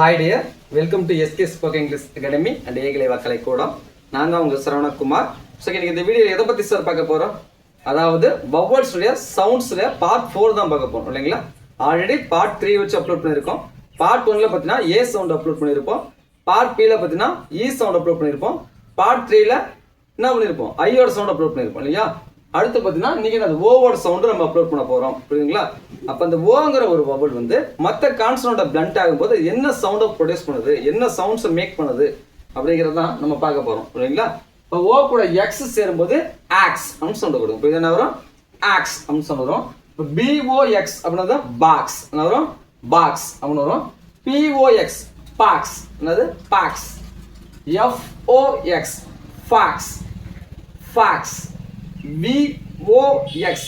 Hi dear, welcome to SK Spoken English Academy and ஏகலை வாக்கலை கூடம். நான் தான் உங்கள் சரவணகுமார். ஸோ இன்னைக்கு இந்த வீடியோ எதை பற்றி சார் பார்க்க போகிறோம், அதாவது வவல்ஸுடைய சவுண்ட்ஸில் பார்ட் 4 தான் பார்க்க போகிறோம் இல்லைங்களா. ஆல்ரெடி பார்ட் 3 வச்சு அப்லோட் பண்ணியிருக்கோம். பார்ட் 1ல் பார்த்தீங்கன்னா ஏ சவுண்ட் அப்லோட் பண்ணியிருப்போம். பார்ட் பியில் பார்த்தீங்கன்னா இ சவுண்ட் அப்லோட் பண்ணியிருப்போம். பார்ட் 3ல் என்ன பண்ணியிருப்போம், ஐயோட சவுண்ட் அப்லோட் பண்ணியிருப்போம் இல்லையா. அடுத்து பார்த்தீங்கன்னா இன்னைக்கு அந்த ஓவோட சவுண்டு நம்ம அப்லோட் பண்ண போகிறோம் புரியுதுங்களா. அப்போ அந்த ஓங்கிற ஒரு வவல் வந்து மற்ற கான்சனோட பிளண்ட் ஆகும்போது என்ன சவுண்டை ப்ரொடியூஸ் பண்ணுது, என்ன சவுண்ட்ஸை மேக் பண்ணுது அப்படிங்கிறது தான் நம்ம பார்க்க போகிறோம் புரியுங்களா. இப்போ ஓ கூட எக்ஸ் சேரும்போது ஆக்ஸ் அப்படின்னு சவுண்ட் கொடுக்கும். இப்போ இது என்ன வரும், ஆக்ஸ் அப்படின்னு சவுண்ட் வரும். இப்போ பிஓஎக்ஸ் அப்படின்னா பாக்ஸ் என்ன வரும், பாக்ஸ் அப்படின்னு வரும். பிஓஎக்ஸ் பாக்ஸ் என்னது, box. F O X fox, fox. VOX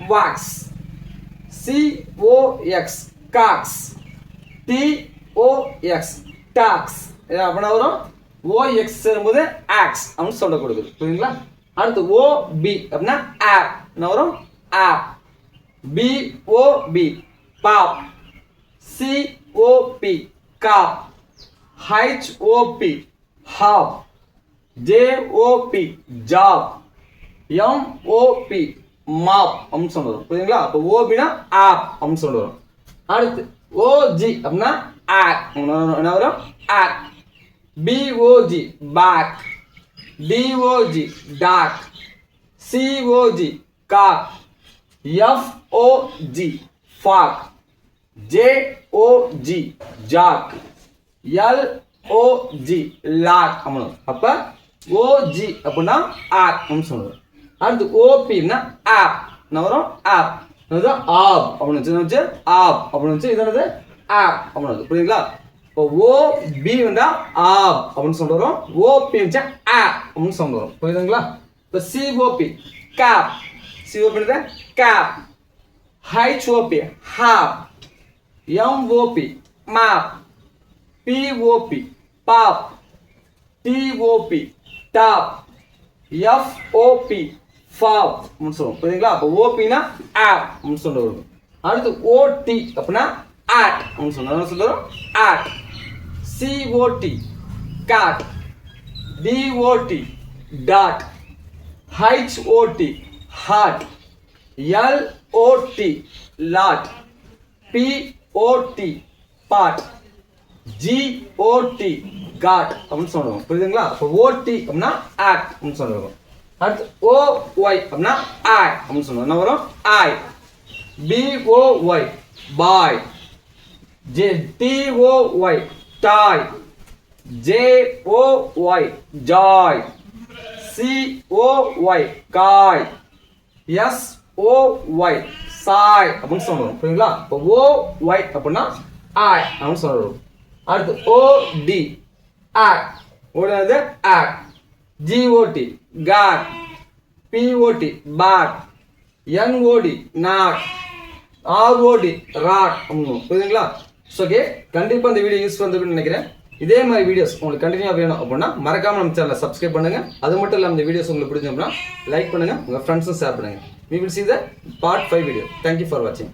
wax, COX cox, TOX tax. அப்படின்னா வரும் OX சேரும்போது ax அப்படின்னு சொல்ல கொடுக்குது புரியுங்களா. அடுத்து OB அப்படின்னா app என்ன வரும், app. BOB pop, COP cop, HOP hop, JOP job, MOP mop அப்படின்னு சொல்லுவோம் புரியுங்களா. அப்போ ஓபினா ஆப் அப்படின்னு சொல்லுவோம். அடுத்து ஓஜி அப்படின்னா ஆக் என்ன வரும், og. B O G bog, D O G dog, C O G cog, F O G fog, J O G jog, L O G log அப்படின்னு. அப்போ ஓஜி அப்படின்னா ஆக் அப்படின்னு சொல்லுவோம். அடுத்து ஓபின்னா ஆப் என்ன வரும், ஆப். என்னது ஆப் அப்படின்னு வச்சு, ஆப் அப்படின்னு வச்சு இது என்னது ஆப் அப்படின்னு புரியுங்களா. இப்போ ஓபி வந்தா ஆப் அப்படின்னு சொல்லிட்டு வரும், ஓபி வச்சா ஆப் அப்படின்னு சொல்லிட்டு வரும் புரியுதுங்களா. இப்போ C O P cap, C O P cap. H O P hop, M O P map, P O P pop, T O P top, F O P fop அப்படின்னு சொல்லுவோம் புரியுதுங்களா. அப்போ ஓபினா ஆப் அப்படின்னு சொல்லுவோம். அடுத்து ஓடி அப்படின்னா ஆட் அப்படின்னு சொல்லுவோம், ot. C O T cot, D O T dot, H O T hot, L O T lot, P O T pot, G O T got அப்படின்னு சொல்லுவோம் புரியுதுங்களா. அப்போ ஓடி அப்படின்னா ஆட் அப்படின்னு சொல்லுவோம். அடுத்து ஓஒய் அப்படின்னா ஆய் அப்படின்னு சொல்லுவோம், என்ன வரும், ஆய். பிஓஒய் பாய், டிஓஒய் டாய், ஜேஓஒய் ஜாய், சிஓஒய் காய், எஸ்ஓஒய் சாய் அப்படின்னு சொல்லுவோம் புரியுங்களா. இப்போ ஓஒய் அப்படின்னா ஆய் அப்படின்னு சொல்லுவோம். அடுத்து ஓடி ஆக், ஓடுறது ot. G O T got, P O T pot, N O T not, R O T rot புரியுதுங்களா. ஸோ ஓகே, கண்டிப்பாக இந்த வீடியோ யூஸ் பண்ணுறதுன்னு நினைக்கிறேன். இதே மாதிரி வீடியோஸ் உங்களுக்கு கண்டினியூவாக வேணும் அப்படின்னா மறக்காமல் நம்ம சேனலை சப்ஸ்கிரைப் பண்ணுங்கள். அது மட்டும் இல்லாமல் இந்த வீடியோஸ் உங்களுக்கு பிடிச்சோம்னா லைக் பண்ணுங்கள், உங்கள் ஃப்ரெண்ட்ஸும் ஷேர் பண்ணுங்கள். We will see the part 5 video. Thank you for watching.